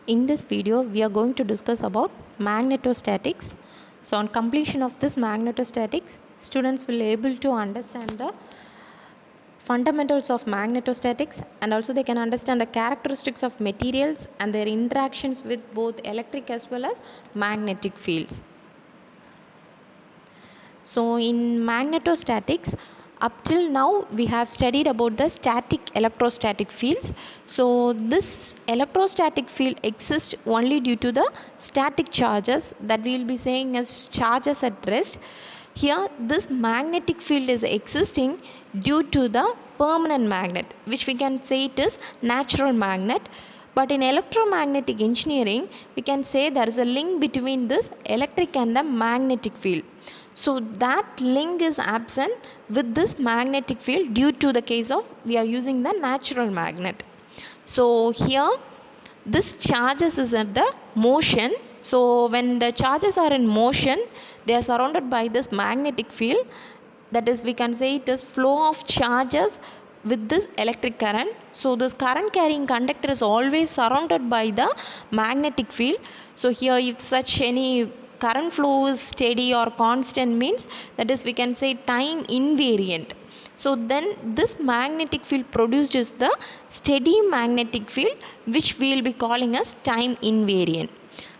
In this video, we are going to discuss about magnetostatics. So, on completion of this magnetostatics, students will able to understand the fundamentals of magnetostatics, and also they can understand the characteristics of materials and their interactions with both electric as well as magnetic fields. So, in magnetostatics, up till now we have studied about the static electrostatic fields. So, this electrostatic field exists only due to the static charges that we will be saying as charges at rest. Here, this magnetic field is existing due to the permanent magnet, which we can say it is natural magnet. But in electromagnetic engineering, we can say there is a link between this electric and the magnetic field. So that link is absent with this magnetic field due to the case of we are using the natural magnet. So here this charges is at the motion. So when the charges are in motion, they are surrounded by this magnetic field. That is, we can say it is flow of charges with this electric current. So this current carrying conductor is always surrounded by the magnetic field. So here if such any current flow is steady or constant means, that is, we can say time invariant. So then this magnetic field produced is the steady magnetic field, which we will be calling as time invariant.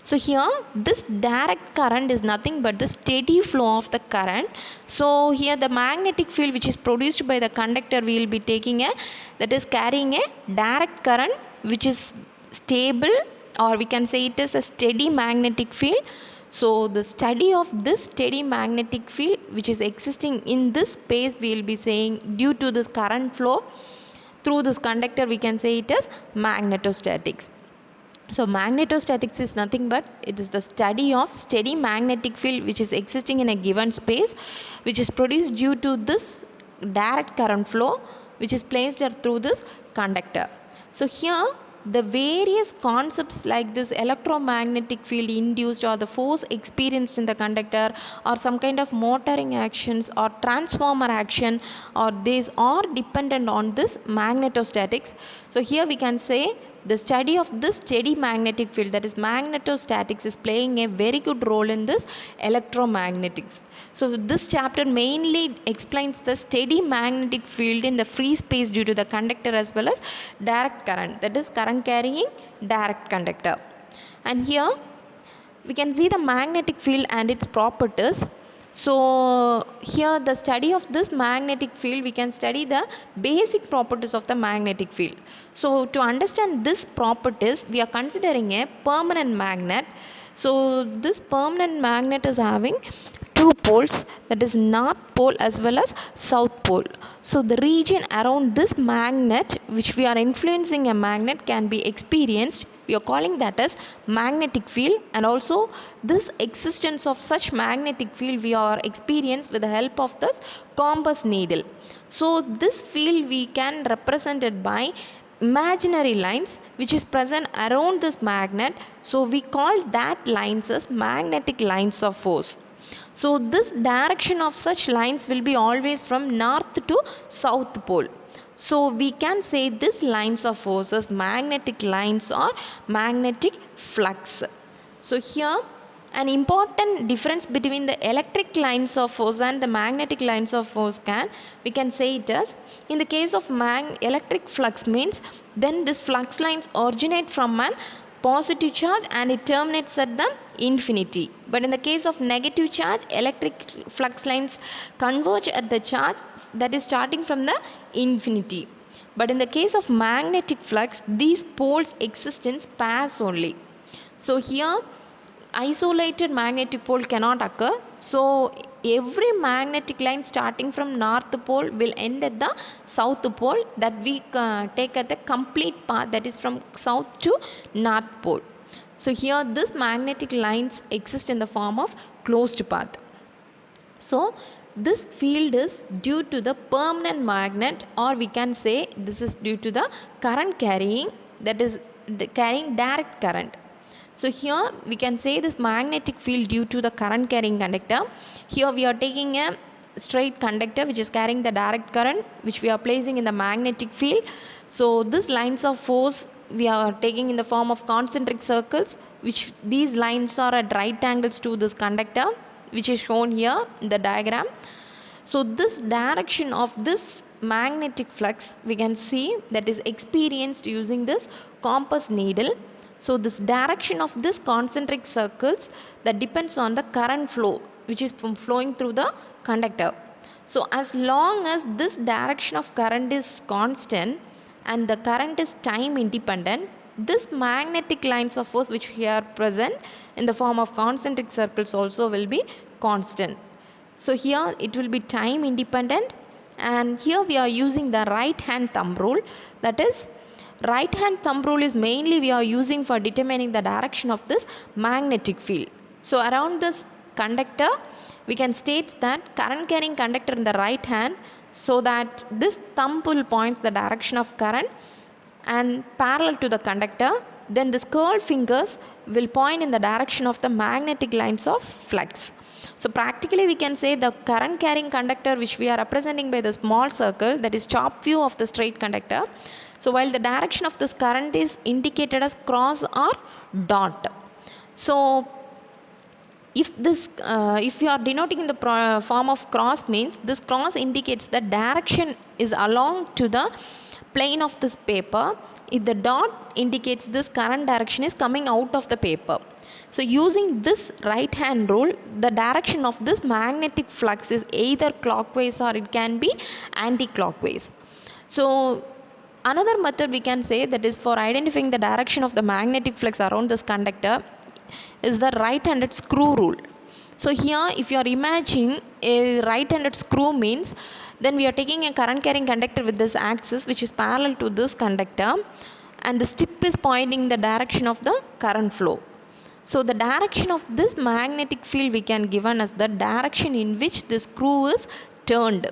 So here this direct current is nothing but the steady flow of the current. So here the magnetic field which is produced by the conductor, we will be taking a, that is carrying a direct current which is stable, or we can say it is a steady magnetic field. So the study of this steady magnetic field which is existing in this space, we will be saying due to this current flow through this conductor, we can say it is magnetostatics. So magnetostatics is nothing but it is the study of steady magnetic field which is existing in a given space, which is produced due to this direct current flow which is placed through this conductor. So here the various concepts like this electromagnetic field induced, or the force experienced in the conductor, or some kind of motoring actions or transformer action, or these are dependent on this magnetostatics. So here we can say the study of this steady magnetic field, that is magnetostatics, is playing a very good role in this electromagnetics. So this chapter mainly explains the steady magnetic field in the free space due to the conductor as well as direct current, that is current carrying direct conductor. And here we can see the magnetic field and its properties. So here the study of this magnetic field, we can study the basic properties of the magnetic field. So to understand this properties, we are considering a permanent magnet. So this permanent magnet is having two poles, that is north pole as well as south pole. So the region around this magnet which we are influencing a magnet can be experienced, we are calling that as magnetic field. And also this existence of such magnetic field we are experienced with the help of this compass needle. So this field we can represent it by imaginary lines which is present around this magnet. So we call that lines as magnetic lines of force. So this direction of such lines will be always from north to south pole. So we can say this lines of force as magnetic lines or magnetic flux. So here an important difference between the electric lines of force and the magnetic lines of force we can say it as, in the case of electric flux means, then this flux lines originate from an positive charge and it terminates at the infinity. But in the case of negative charge, electric flux lines converge at the charge that is starting from the infinity. But in the case of magnetic flux, these poles exist in pairs only. So here isolated magnetic pole cannot occur. So every magnetic line starting from north pole will end at the south pole, that we take at the complete path, that is from south to north pole. So here this magnetic lines exist in the form of closed path. So this field is due to the permanent magnet, or we can say this is due to the current carrying, that is carrying direct current. So here we can say this magnetic field due to the current carrying conductor. Here we are taking a straight conductor which is carrying the direct current which we are placing in the magnetic field. So this lines of force we are taking in the form of concentric circles, which these lines are at right angles to this conductor, which is shown here in the diagram. So this direction of this magnetic flux we can see that is experienced using this compass needle. So this direction of this concentric circles that depends on the current flow which is flowing through the conductor. So as long as this direction of current is constant and the current is time independent, this magnetic lines of force which here are present in the form of concentric circles also will be constant. So here it will be time independent, and here we are using the right hand thumb rule. That is, right hand thumb rule is mainly we are using for determining the direction of this magnetic field. So around this conductor we can state that current carrying conductor in the right hand, so that this thumb rule points the direction of current and parallel to the conductor, then this curled fingers will point in the direction of the magnetic lines of flux. So practically we can say the current carrying conductor which we are representing by the small circle, that is top view of the straight conductor. So while the direction of this current is indicated as cross or dot. So if you are denoting in the form of cross, means this cross indicates the direction is along to the plane of this paper. If the dot indicates this current direction is coming out of the paper. So using this right hand rule, the direction of this magnetic flux is either clockwise or it can be anti-clockwise. So another method we can say, that is for identifying the direction of the magnetic flux around this conductor, is the right-handed screw rule. So here if you are imagining a right-handed screw, means then we are taking a current carrying conductor with this axis which is parallel to this conductor, and the tip is pointing the direction of the current flow. So the direction of this magnetic field we can given as the direction in which the screw is turned.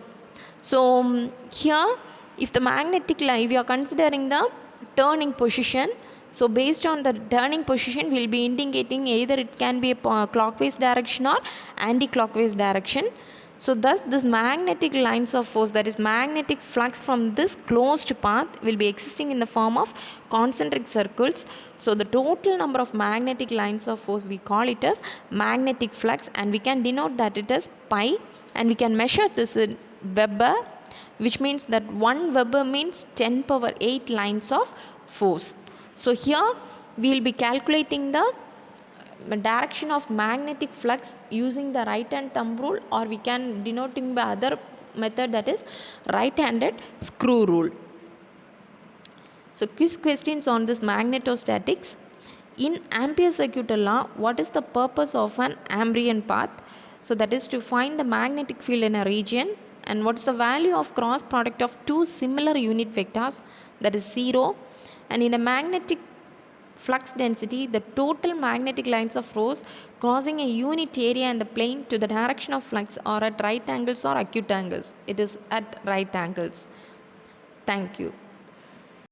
So here if the magnetic line, we are considering the turning position. So based on the turning position we will be indicating either it can be a clockwise direction or anti-clockwise direction. So thus this magnetic lines of force, that is magnetic flux from this closed path, will be existing in the form of concentric circles. So the total number of magnetic lines of force we call it as magnetic flux, and we can denote that it is pi, and we can measure this in Weber, which means that 1 Weber means 10 power 8 lines of force. So here we will be calculating the direction of magnetic flux using the right hand thumb rule, or we can denoting by other method, that is right handed screw rule. So quiz questions on this magnetostatics. In Ampere circuit law, what is the purpose of an Ambrian path? So that is to find the magnetic field in a region. And what is the value of cross product of two similar unit vectors? That is 0. And in a magnetic flux density, the total magnetic lines of force crossing a unit area in the plane to the direction of flux are at right angles or acute angles. It is at right angles. Thank you.